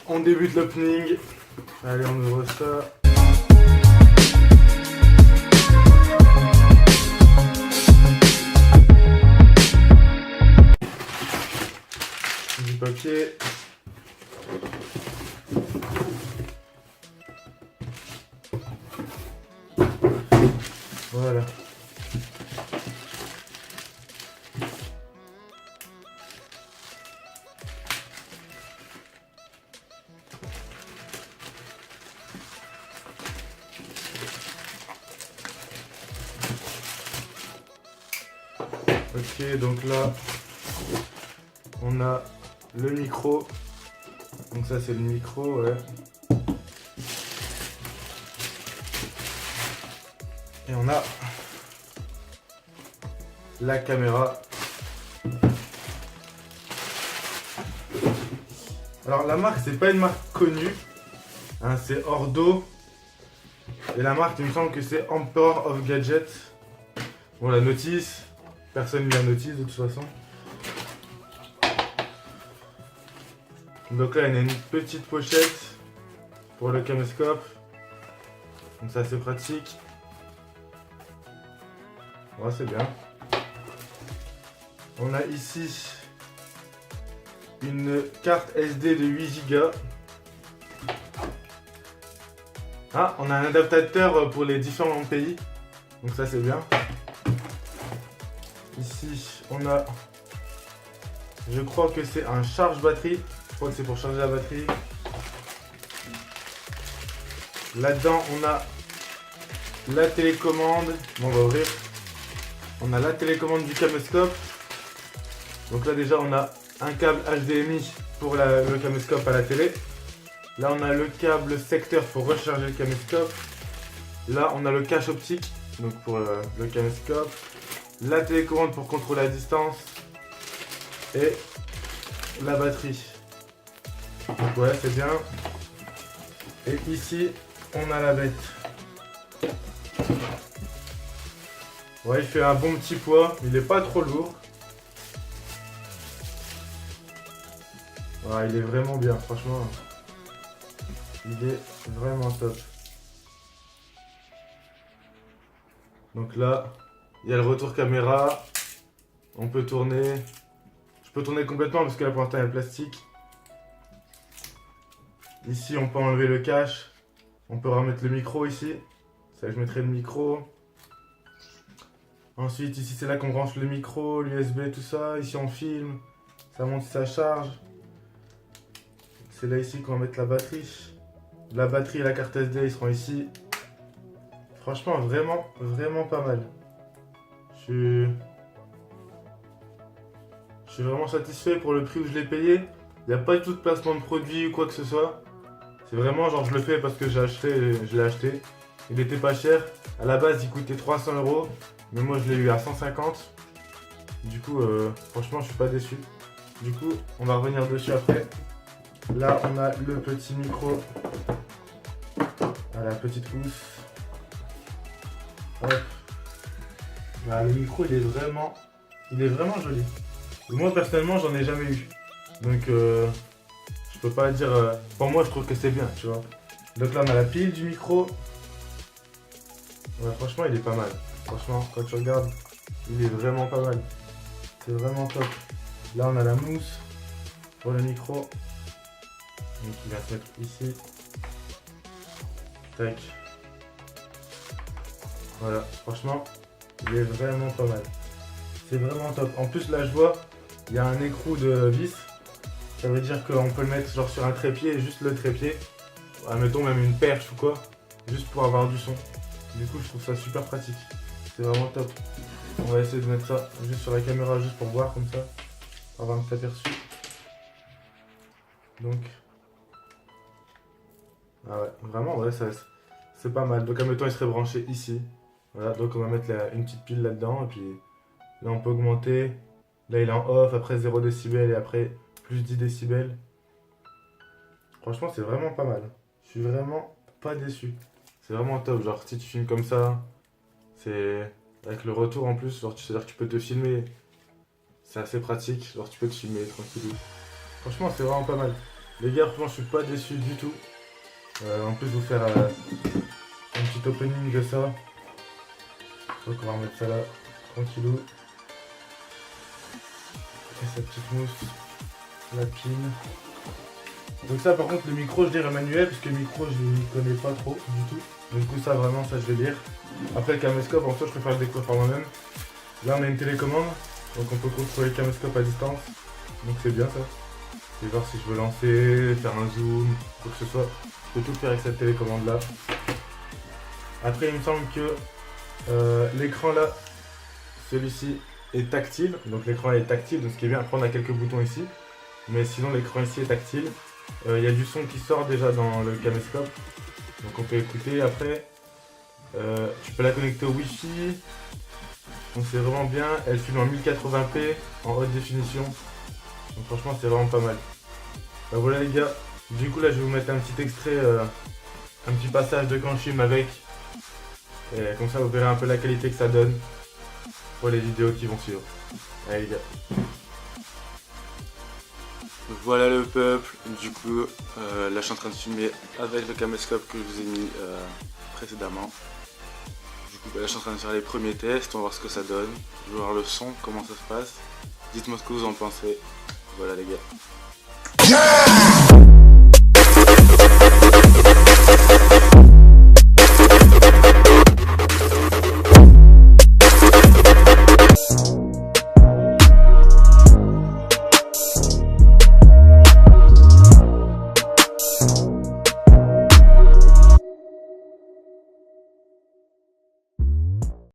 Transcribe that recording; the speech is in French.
On débute l'opening. Allez, on ouvre ça. Du papier. Voilà. Ok, donc là, on a le micro. Donc ça, c'est le micro, ouais. Et on a la caméra. Alors la marque, c'est pas une marque connue, hein, c'est Ordo. Et la marque, il me semble que c'est Emperor of Gadget. Bon, la notice, personne ne lit la notice de toute façon. Donc là, il y a une petite pochette pour le caméscope. Donc ça, c'est pratique. Ouais, c'est bien. On a ici une carte SD de 8 Go. Ah, on a un adaptateur pour les différents pays. Donc ça, c'est bien. Ici, on a... Je crois que c'est un charge-batterie. Je crois que c'est pour charger la batterie. Là-dedans, on a la télécommande. Bon, on va ouvrir. On a la télécommande du caméscope. Donc là, déjà, on a un câble HDMI pour le caméscope à la télé. Là, on a le câble secteur pour recharger le caméscope. Là, on a le cache optique, donc pour le caméscope. La télécommande pour contrôler la distance. Et la batterie. Donc ouais, c'est bien. Et ici, on a la bête. Ouais, il fait un bon petit poids. Il n'est pas trop lourd. Ouais, il est vraiment bien, franchement. Il est vraiment top. Donc là, il y a le retour caméra. On peut tourner. Je peux tourner complètement parce que la porte est plastique. Ici, on peut enlever le cache. On peut remettre le micro ici. Ça, je mettrai le micro. Ensuite, ici, c'est là qu'on branche le micro, l'USB, tout ça. Ici, on filme. Ça monte, ça charge. C'est là ici qu'on va mettre la batterie. La batterie et la carte SD, ils seront ici. Franchement, vraiment, vraiment pas mal. Je suis vraiment satisfait pour le prix où je l'ai payé. Il n'y a pas du tout de placement de produit ou quoi que ce soit. C'est vraiment genre je le fais parce que je l'ai acheté. Il était pas cher. À la base, il coûtait 300 €. Mais moi, je l'ai eu à 150. Du coup, franchement, je suis pas déçu. Du coup, on va revenir dessus après. Là, on a le petit micro. À la petite housse. Hop. Là, le micro, il est vraiment joli. Et moi, personnellement, j'en ai jamais eu. Donc, je peux pas dire... pour moi, je trouve que c'est bien, tu vois. Donc là, on a la pile du micro. Ouais, franchement, il est pas mal. Franchement, quand tu regardes, il est vraiment pas mal. C'est vraiment top. Là, on a la mousse pour le micro. Donc, il va se mettre ici. Tac. Voilà, franchement, il est vraiment pas mal. C'est vraiment top. En plus, là, je vois, il y a un écrou de vis. Ça veut dire qu'on peut le mettre genre sur un trépied, juste le trépied. Mettons même une perche ou quoi, juste pour avoir du son. Du coup, je trouve ça super pratique. C'est vraiment top. On va essayer de mettre ça juste sur la caméra, juste pour voir comme ça. Pour avoir un petit aperçu. Donc... Ah ouais, vraiment, ouais, c'est pas mal. Donc, admettons, il serait branché ici. Voilà, donc on va mettre une petite pile là-dedans. Et puis là, on peut augmenter. Là, il est en off, après 0 décibels et après plus 10 décibels. Franchement, c'est vraiment pas mal. Je suis vraiment pas déçu. C'est vraiment top. Genre, si tu filmes comme ça, c'est avec le retour en plus. Genre, c'est-à-dire que tu peux te filmer. C'est assez pratique. Genre, tu peux te filmer tranquille. Franchement, c'est vraiment pas mal. Les gars, franchement, je suis pas déçu du tout. En plus, vous faire un petit opening de ça. Donc, on va remettre ça là, tranquillou. Et sa petite mousse, la pine. Donc ça, par contre, le micro, je dirais manuel, parce que le micro, je ne connais pas trop du tout. Donc, du coup, ça, vraiment, ça, je vais lire. Après, le caméscope, en soi, je préfère le découvrir par moi-même. Là, on a une télécommande, donc on peut contrôler le caméscope à distance. Donc, c'est bien ça. Et voir si je veux lancer, faire un zoom, quoi que ce soit. Je peux tout faire avec cette télécommande là. Après il me semble que l'écran là, celui-ci est tactile. Donc l'écran est tactile, donc ce qui est bien, après on a quelques boutons ici. Mais sinon l'écran ici est tactile. Il y a du son qui sort déjà dans le caméscope. Donc on peut écouter après. Tu peux la connecter au Wi-Fi. Donc c'est vraiment bien. Elle filme en 1080p en haute définition. Donc franchement c'est vraiment pas mal. Bah voilà les gars, du coup là je vais vous mettre un petit extrait, un petit passage de quand je filme avec. Et comme ça vous verrez un peu la qualité que ça donne pour les vidéos qui vont suivre. Allez les gars. Voilà le peuple, du coup là je suis en train de filmer avec le caméscope que je vous ai mis précédemment. Du coup là je suis en train de faire les premiers tests, on va voir ce que ça donne. Je vais voir le son, comment ça se passe. Dites-moi ce que vous en pensez. Voilà les gars.